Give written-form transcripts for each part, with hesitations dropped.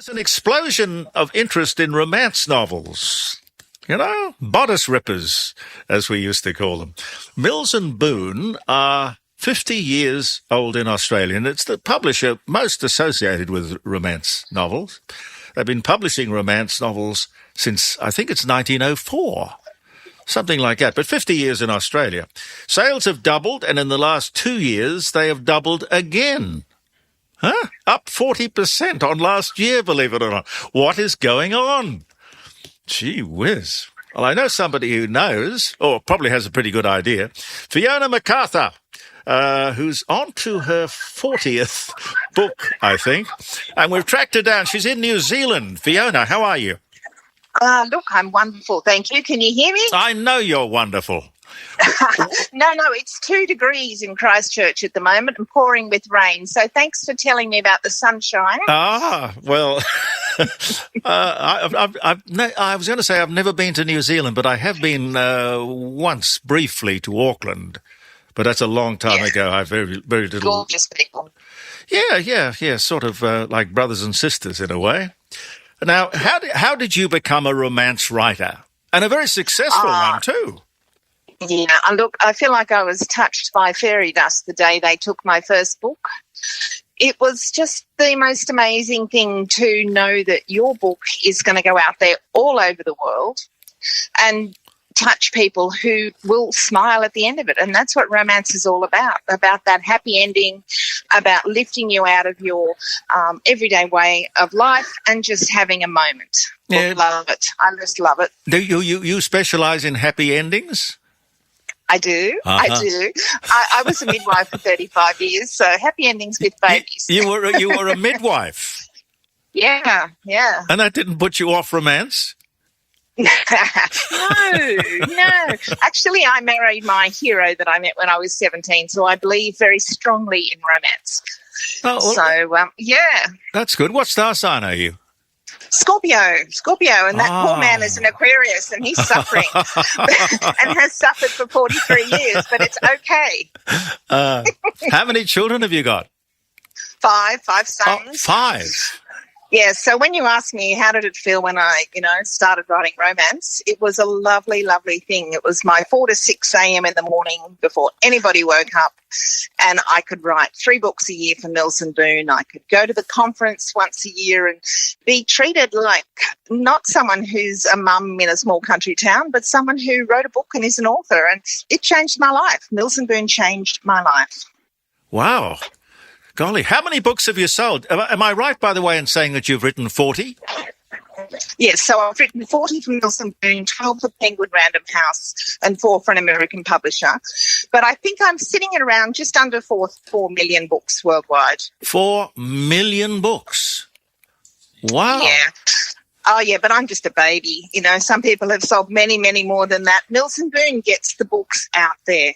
There's an explosion of interest in romance novels. You know, bodice rippers, as we used to call them. Mills Boon are 50 years old in Australia, and it's the publisher most associated with romance novels. They've been publishing romance novels since, I think it's 1904, something like that, but 50 years in Australia. Sales have doubled, and in the last 2 years, they have doubled again. Huh? Up 40% on last year, believe it or not. What is going on? Gee whiz. Well, I know somebody who knows, or probably has a pretty good idea. Fiona McArthur, who's on to her 40th book, I think. And we've tracked her down. She's in New Zealand. Fiona, how are you? Look, I'm wonderful, thank you. Can you hear me? I know you're wonderful. No, it's 2 degrees in Christchurch at the moment and pouring with rain. So thanks for telling me about the sunshine. Well, I was going to say I've never been to New Zealand, but I have been once briefly to Auckland. But that's a long time ago. I very little. Gorgeous people. Yeah, sort of like brothers and sisters in a way. Now, how did you become a romance writer? And a very successful one too. Yeah, look, I feel like I was touched by fairy dust the day they took my first book. It was just the most amazing thing to know that your book is going to go out there all over the world and touch people who will smile at the end of it. And that's what romance is all about that happy ending, about lifting you out of your everyday way of life and just having a moment. Yeah. I love it. I just love it. Do you specialise in happy endings? I do. I do. I was a midwife for 35 years, so happy endings with babies. You were a midwife? Yeah. And that didn't put you off romance? No. Actually, I married my hero that I met when I was 17, so I believe very strongly in romance. Oh, well, yeah. That's good. What star sign are you? Scorpio, and that poor man is an Aquarius, and he's suffering and has suffered for 43 years, but it's okay. How many children have you got? 5 sons. Oh, 5? Yeah, so when you asked me how did it feel when I, started writing romance, it was a lovely, lovely thing. It was my 4 to 6 a.m. in the morning before anybody woke up, and I could write 3 books a year for Mills Boon. I could go to the conference once a year and be treated like not someone who's a mum in a small country town, but someone who wrote a book and is an author, and it changed my life. Mills Boon changed my life. Wow. Golly, how many books have you sold? Am I right, by the way, in saying that you've written 40? Yes, so I've written 40 for Mills Boon, 12 for Penguin Random House, and 4 for an American publisher. But I think I'm sitting at around just under 4 million books worldwide. 4 million books? Wow. Yeah. Oh, yeah, but I'm just a baby. Some people have sold many, many more than that. Mills Boon gets the books out there.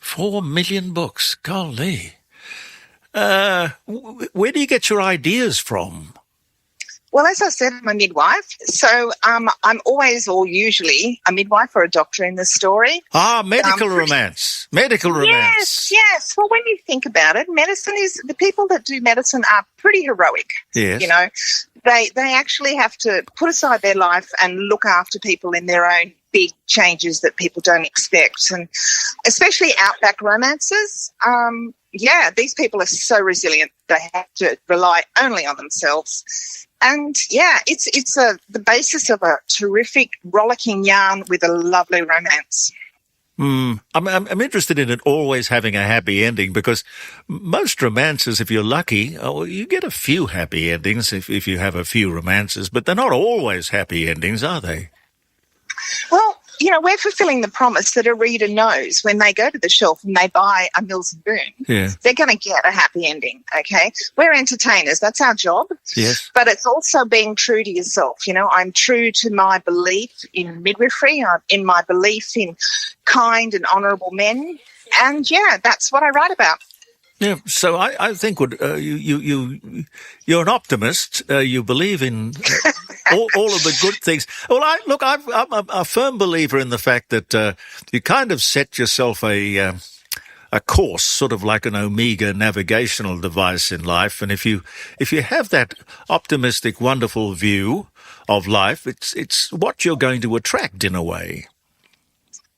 4 million books, golly. Where do you get your ideas from? Well, as I said, I'm a midwife, so I'm always or usually a midwife or a doctor in the story. Medical romance. Medical romance. Yes. Well, when you think about it, the people that do medicine are pretty heroic. Yes. They actually have to put aside their life and look after people in their own big changes that people don't expect, and especially outback romances. These people are so resilient. They have to rely only on themselves. And, it's the basis of a terrific, rollicking yarn with a lovely romance. I'm interested in it always having a happy ending, because most romances, if you're lucky, you get a few happy endings if you have a few romances, but they're not always happy endings, are they? Well, we're fulfilling the promise that a reader knows when they go to the shelf and they buy a Mills Boon, they're going to get a happy ending, okay? We're entertainers. That's our job. Yes. But it's also being true to yourself. I'm true to my belief in midwifery, in my belief in kind and honourable men. And, that's what I write about. Yeah, so I think you're an optimist. You believe in all of the good things. Well, I'm a firm believer in the fact that you kind of set yourself a a course, sort of like an Omega navigational device in life. And if you have that optimistic, wonderful view of life, it's what you're going to attract in a way.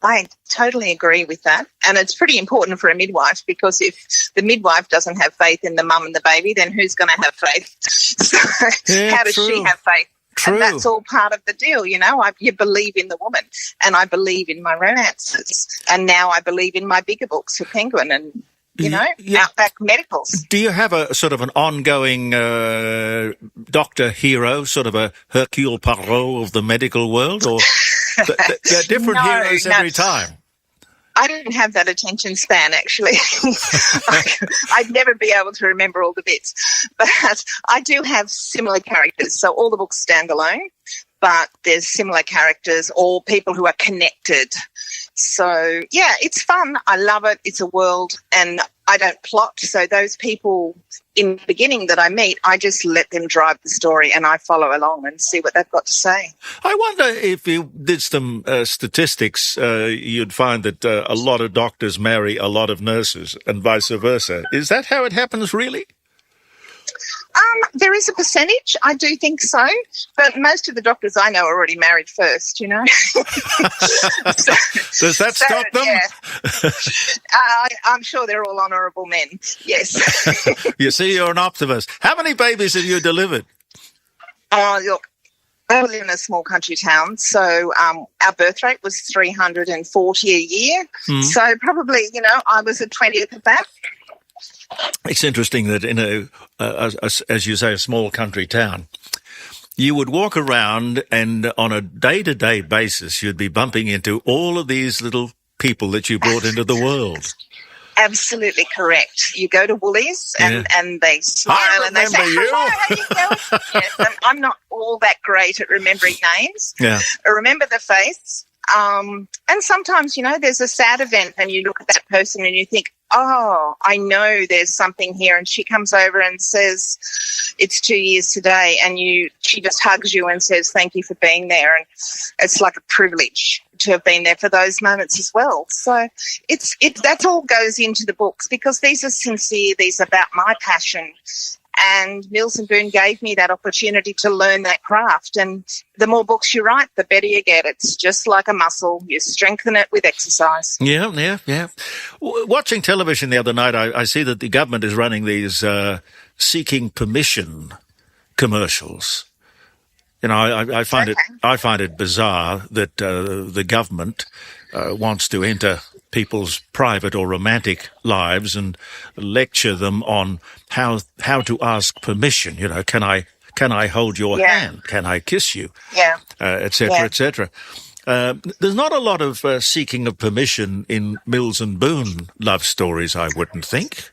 I totally agree with that. And it's pretty important for a midwife, because if the midwife doesn't have faith in the mum and the baby, then who's going to have faith? So how does she have faith? True. And that's all part of the deal, you know. You believe in the woman, and I believe in my romances, and now I believe in my bigger books for Penguin and, you know, Outback Medicals. Do you have a sort of an ongoing doctor hero, sort of a Hercule Poirot of the medical world, or they're different heroes every time? I don't have that attention span, actually. I'd never be able to remember all the bits. But I do have similar characters. So all the books stand alone, but there's similar characters or people who are connected. So, yeah, it's fun. I love it. It's a world, and I don't plot. So those people in the beginning that I meet, I just let them drive the story and I follow along and see what they've got to say. I wonder if you did some statistics, you'd find that a lot of doctors marry a lot of nurses and vice versa. Is that how it happens, really? There is a percentage. I do think so. But most of the doctors I know are already married first, you know. Does that stop them? Yeah. I'm sure they're all honourable men, yes. You see, you're an optimist. How many babies have you delivered? Look, I live in a small country town, so our birth rate was 340 a year. So probably, you know, I was a 20th of that. It's interesting that in as you say, a small country town, you would walk around and on a day-to-day basis, you'd be bumping into all of these little people that you brought into the world. Absolutely correct. You go to Woolies and they smile and they say, hello, how you doing? Yes, and I'm not all that great at remembering names. Yeah. I remember the face. And sometimes, you know, there's a sad event and you look at that person and you think, oh, I know there's something here. And she comes over and says, it's 2 years today. And she just hugs you and says, thank you for being there. And it's like a privilege to have been there for those moments as well. So that all goes into the books because these are sincere. These are about my passion. And Mills Boon gave me that opportunity to learn that craft. And the more books you write, the better you get. It's just like a muscle. You strengthen it with exercise. Yeah. Watching television the other night, I see that the government is running these seeking permission commercials. You know, I find it bizarre that the government wants to enter people's private or romantic lives and lecture them on how to ask permission. You know, can I hold your hand? Can I kiss you? Yeah. Et cetera, et cetera. There's not a lot of seeking of permission in Mills and Boon love stories, I wouldn't think.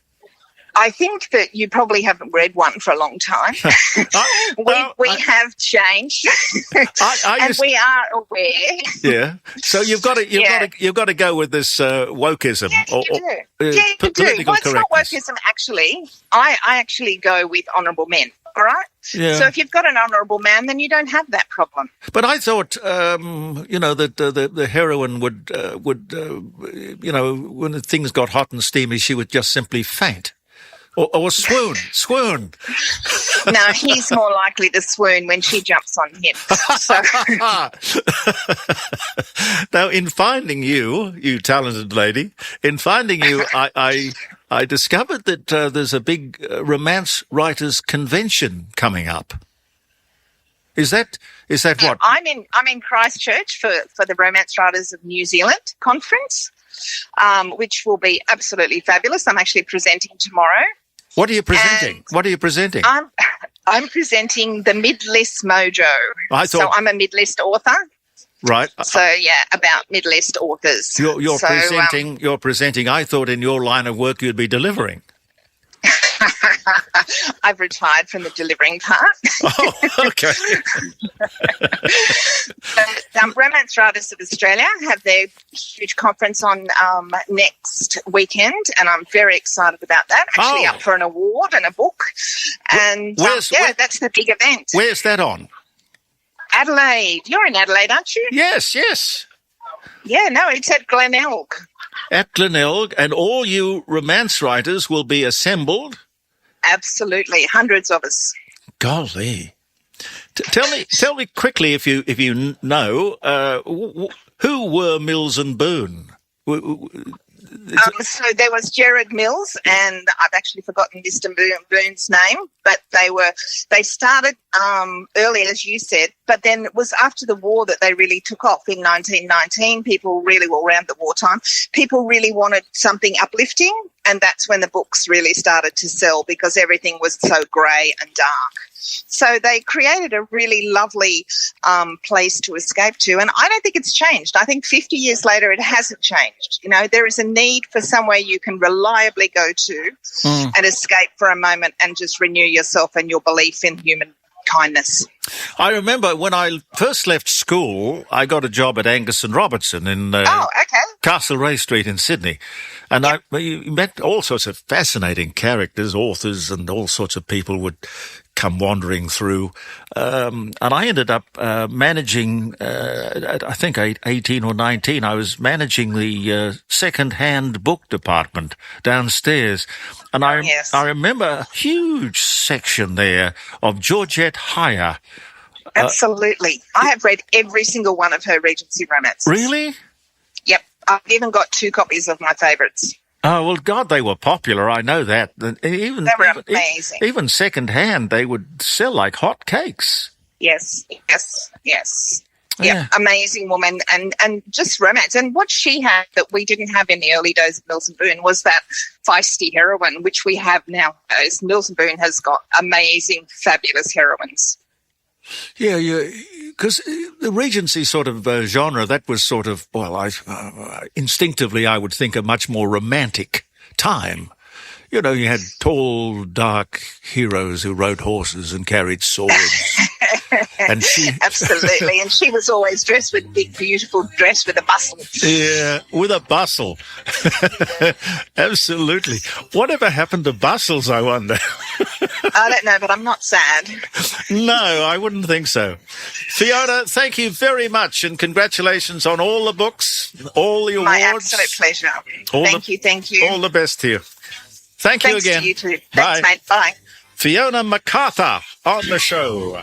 I think that you probably haven't read one for a long time. We have changed, and we are aware. Yeah. So you've got to go with this wokeism. You do. Well, it's not wokeism, actually. I actually go with honourable men. All right. Yeah. So if you've got an honourable man, then you don't have that problem. But I thought, you know, that the heroine would you know, when things got hot and steamy, she would just simply faint. Or swoon. No, he's more likely to swoon when she jumps on him. So. Now, in finding you talented lady, I discovered that there's a big romance writers convention coming up. Is that what? I'm in Christchurch for the Romance Writers of New Zealand conference, which will be absolutely fabulous. I'm actually presenting tomorrow. What are you presenting? I'm presenting the Mid-list Mojo. So I'm a mid-list author. Right. So about mid-list authors. You're presenting. I thought in your line of work you'd be delivering. I've retired from the delivering part. Oh, okay. Romance Writers of Australia have their huge conference on next weekend, and I'm very excited about that. Actually up for an award and a book. And that's the big event. Where's that on? Adelaide. You're in Adelaide, aren't you? Yes. Yeah, no, it's at Glenelg. at Glenelg, and all you romance writers will be assembled. Absolutely, hundreds of us. Golly. Tell me quickly, if you know, who were Mills and Boon? So there was Jared Mills, and I've actually forgotten Mr. Boon's name, but they started early, as you said, but then it was after the war that they really took off in 1919. People really, well, around the wartime, people really wanted something uplifting, and that's when the books really started to sell because everything was so grey and dark. So they created a really lovely place to escape to, and I don't think it's changed. I think 50 years later it hasn't changed. You know, there is a need for somewhere you can reliably go to and escape for a moment and just renew yourself and your belief in human kindness. I remember when I first left school, I got a job at Angus and Robertson in Castlereagh Street in Sydney. And I met all sorts of fascinating characters, authors, and all sorts of people would come wandering through. And I ended up managing, at I think 18 or 19, I was managing the second-hand book department downstairs. And I remember a huge section there of Georgette Heyer. Absolutely. I have read every single one of her Regency romances. Really? Yep. I've even got 2 copies of my favourites. Oh, well, God, they were popular. I know that. They were amazing. Even second-hand, they would sell like hot cakes. Yes. Yeah, amazing woman and just romance. And what she had that we didn't have in the early days of Mills and Boon was that feisty heroine, which we have nowadays. Mills and Boon has got amazing, fabulous heroines. Yeah, because the Regency sort of genre, that was sort of, well, instinctively I would think a much more romantic time. You know, you had tall, dark heroes who rode horses and carried swords. And she absolutely, and she was always dressed with a big, beautiful dress with a bustle. Yeah, with a bustle. Absolutely. Whatever happened to bustles, I wonder? I don't know, but I'm not sad. No, I wouldn't think so. Fiona, thank you very much, and congratulations on all the books, all the awards. My absolute pleasure. Thank you. All the best to you. Thanks you again. To you too. Bye. Thanks, mate. Bye. Fiona McArthur on the show.